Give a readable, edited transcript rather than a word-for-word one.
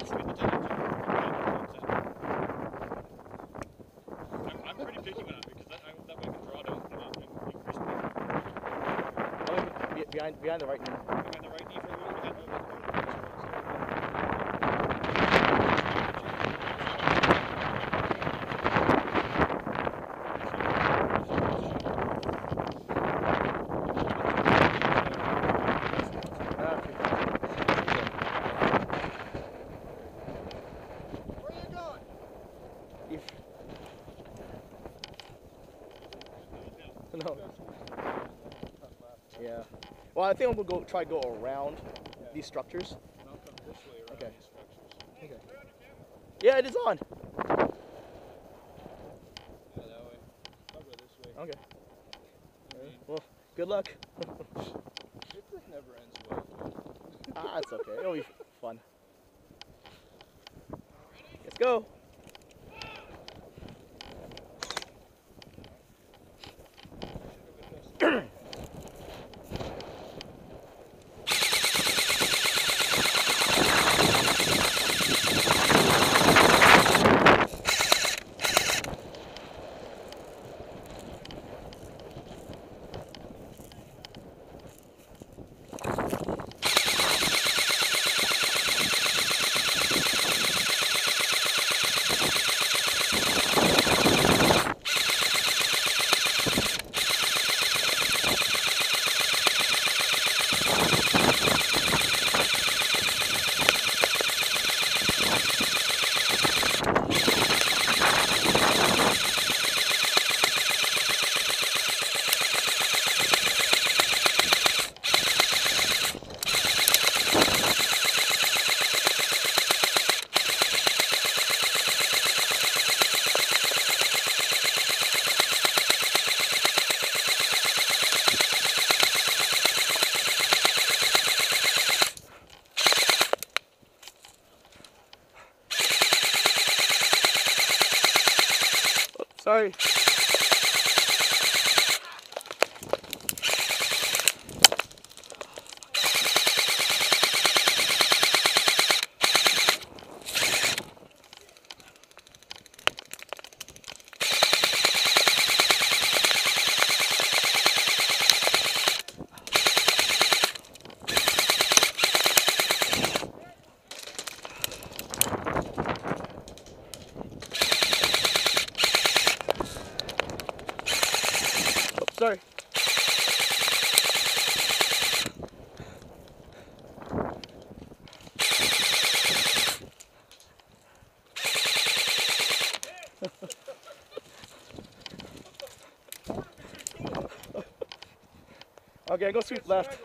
I'm pretty picky with it because that way I can draw those and increase me. Behind the right knee. Behind the right knee for a little bit. No. Yeah. Well, I think I'm gonna try to go around these structures. And I'll come this way around Okay. these structures. Okay. Yeah, it is on. Yeah, that way. I'll go this way. Okay. I mean, Well, good luck. it just never ends well. It's okay. It'll be fun. Let's go. Sorry. Sorry. Okay, go sweep left.